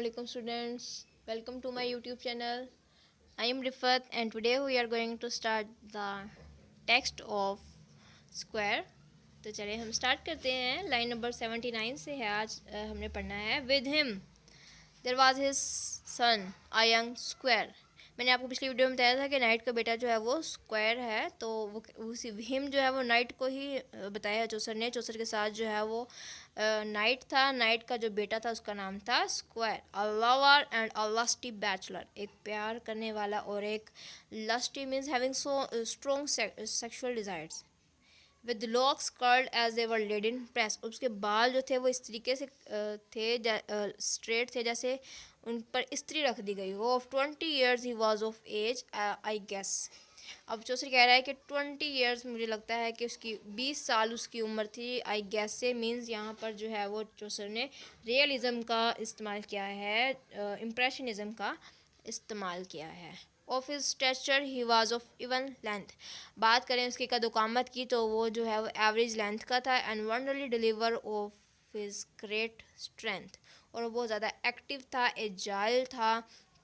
Assalamualaikum students, welcome to my YouTube channel. I am Rifat and today we are going to start the text of square. तो चलिए हम start करते हैं। Line number 79 से है। आज हमने पढ़ना है with him there was his son a young squire. मैंने आपको पिछली वीडियो में बताया था कि नाइट का बेटा जो है वो स्क्वायर है, तो वो उसी हिम जो है वो नाइट को ही बताया चौसर ने। चौसर के साथ जो है वो नाइट था। नाइट का जो बेटा था उसका नाम था squire. A lover and a lusty bachelor, एक प्यार करने वाला और एक lusty means having so strong sexual desires with locks curled as they were laid in press. उसके बाल जो थे वो इस तरीके से थे स्ट्रेट थे जैसे उन पर इस्त्री रख दी गई हो। Of 20 years he was of age I guess. अब चौसर कह रहा है कि 20 ईयर्स, मुझे लगता है कि उसकी 20 साल उसकी उम्र थी। आई गेस से मीन्स यहाँ पर जो है वो चौसर ने रियलिज़म का इस्तेमाल किया है, इम्प्रेशनिज़म का इस्तेमाल किया है। Of his stature he was of even length. बात करें उसकी कदोकामत की तो वो जो है वो एवरेज लेंथ का था। And wonderly deliver of his great strength, और वो बहुत ज़्यादा एक्टिव था, एजाइल था।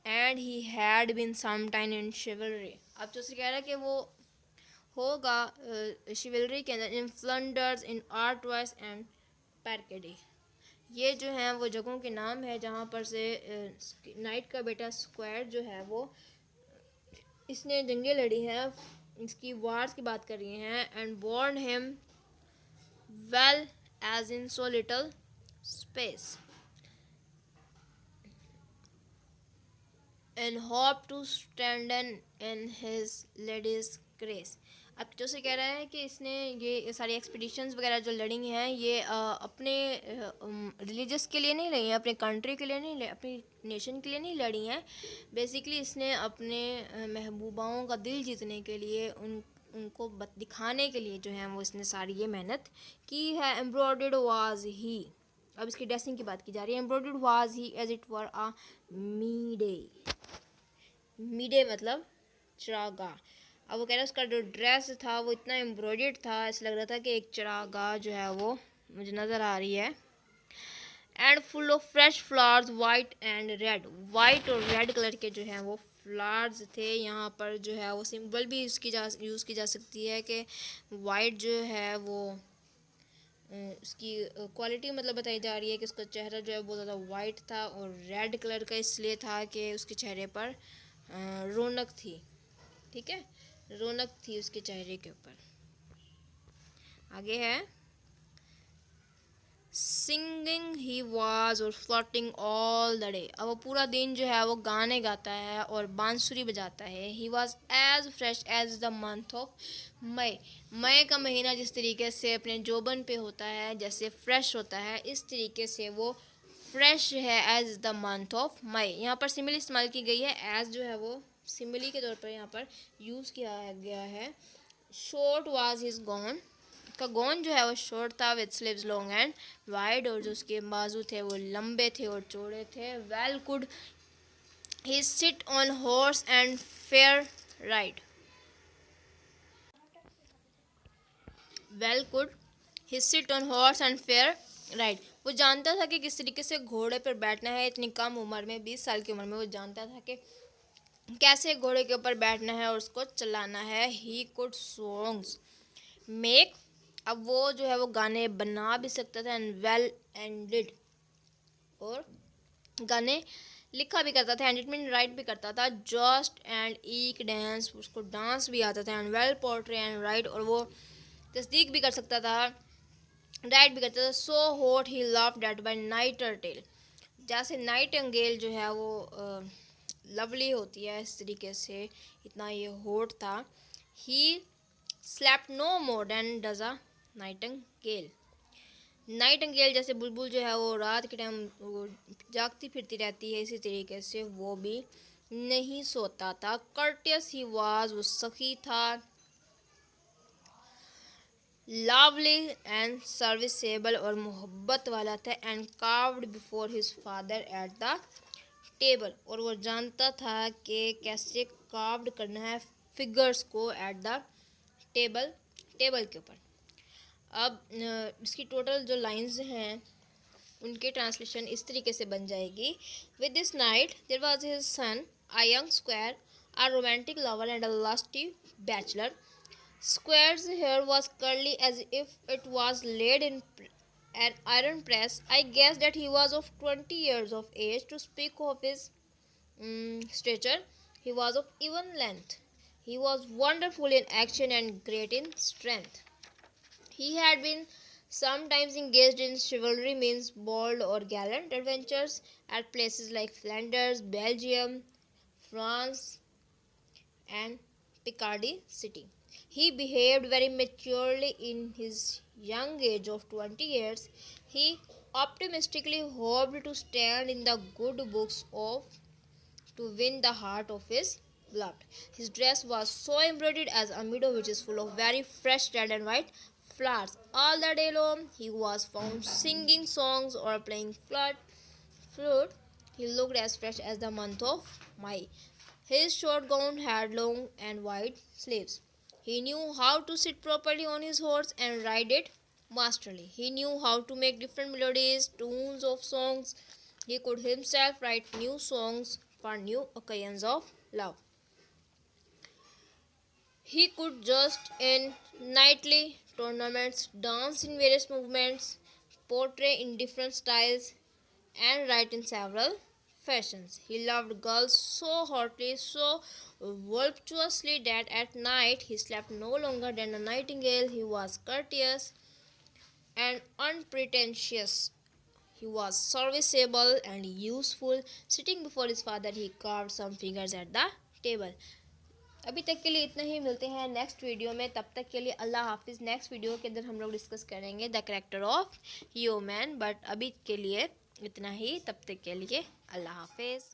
And he had been some time in chivalry. अब जो कह रहा है कि वो होगा शिवलरी के अंदर, इन फ्लंडर्स, इन आर्ट वाइस एंड पैरकेडी। ये जो हैं वो जगहों के नाम है जहाँ पर से नाइट का बेटा स्क्वायर जो है वो इसने जंगें लड़ी हैं, इसकी वार्स की बात कर रही हैं। And born him well as in so little space and hope to stand in his lady's grace. अब जो से कह रहा है कि इसने ये सारी एक्सपीडिशंस वगैरह जो लड़ी हैं ये अपने रिलीजियस के लिए नहीं लड़ी हैं, अपने कंट्री के लिए नहीं, अपनी नेशन के लिए नहीं लड़ी हैं। बेसिकली इसने अपने महबूबाओं का दिल जीतने के लिए, उनको दिखाने के लिए जो है वो इसने सारी ये मेहनत की है। एम्ब्रॉयडर्ड वाज ही, अब इसकी ड्रेसिंग की बात की जा रही है। Embroidered was he as it were a mead. Mead मतलब चरागाह। अब वो कह रहा है उसका जो ड्रेस था वो इतना एम्ब्रॉयडर्ड था, ऐसा लग रहा था कि एक चरागाह जो है वो मुझे नज़र आ रही है। And full of fresh flowers white and red. White और रेड कलर के जो हैं वो फ्लावर्स थे। यहाँ पर जो है वो सिंबल भी यूज़ की जा सकती है कि वाइट जो है वो उसकी क्वालिटी मतलब बताई जा रही है कि उसका चेहरा जो है बहुत ज़्यादा वाइट था, और रेड कलर का इसलिए था कि उसके चेहरे पर रौनक थी। ठीक है, रौनक थी उसके चेहरे के ऊपर। आगे है सिंगिंग ही वाज और फ्लर्टिंग ऑल द डे। अब वो पूरा दिन जो है वो गाने गाता है और बांसुरी बजाता है। He was as fresh as the month of May. मई का महीना जिस तरीके से अपने जोबन पे होता है, जैसे फ्रेश होता है, इस तरीके से वो फ्रेश है as the month of May. यहाँ पर सिमिली इस्तेमाल की गई है। एज जो है वो सिमिली के तौर पर यहाँ पर यूज़ किया गया है। शॉर्ट वाज हिज गॉन, का गॉन जो है वो शॉर्ट था with sleeves long and wide, और जो उसके बाजू थे वो लंबे थे और चौड़े थे। Well could he sit on horse and fair ride. Well could he sit on horse and fair ride. वो जानता था कि किस तरीके से घोड़े पर बैठना है। इतनी कम उम्र में, 20 साल की उम्र में, वो जानता था कि कैसे घोड़े के ऊपर बैठना है और उसको चलाना है। ही कुड सॉन्ग्स मेक, अब वो जो है वो गाने बना भी सकता था। एंड वेल एंडेड, और गाने लिखा भी करता था। एंड इट मीन राइट भी करता था। जस्ट एंड ईक डांस, उसको डांस भी आता था। And well portray and write, और वो तस्दीक भी कर सकता था, राइट भी करता था। So hot he loved that by nightingale. जैसे नाइटिंगेल जो है वो लवली होती है, इस तरीके से इतना ये हॉट था। He slept no more than does a nightingale. Nightingale जैसे बुलबुल जो है वो रात के टाइम वो जागती फिरती रहती है, इसी तरीके से वो भी नहीं सोता था। कर्टियस ही वाज, वो सखी था। लवली एंड सर्विसेबल, और मोहब्बत वाला था। And carved before his father at the table, और वो जानता था कि कैसे कार्व्ड करना है फिगर्स को एट द टेबल, टेबल के ऊपर। अब इसकी टोटल जो लाइंस हैं उनकी ट्रांसलेशन इस तरीके से बन जाएगी। With this knight there was his son, a young squire, a romantic lover and a lusty bachelor. Square's hair was curly as if it was laid in an iron press. I guessed that he was of 20 years of age. To speak of his stature, he was of even length. He was wonderful in action and great in strength. He had been sometimes engaged in chivalry, means bold or gallant adventures at places like Flanders, Belgium, France, and Picardy city. He behaved very maturely in his young age of 20 years. He optimistically hoped to stand in the good books of to win the heart of his beloved. His dress was so embroidered as a meadow which is full of very fresh red and white flowers. All the day long he was found singing songs or playing flute. He looked as fresh as the month of May. His short gown had long and wide sleeves. He knew how to sit properly on his horse and ride it masterly. He knew how to make different melodies, tunes of songs. He could himself write new songs for new occasions of love. He could just in nightly tournaments, dance in various movements, portray in different styles, and write in several fashions. He loved girls so hotly, so voluptuously that at night he slept no longer than a nightingale. He was courteous and unpretentious. He was serviceable and useful. Sitting before his father, he carved some figures at the table. अभी तक के लिए इतना ही, मिलते हैं next video में। तब तक के लिए अल्लाह हाफिज़। नेक्स्ट वीडियो के अंदर हम लोग डिस्कस करेंगे the character of human, but अभी के लिए इतना ही। तब तक के लिए अल्लाह हाफिज़।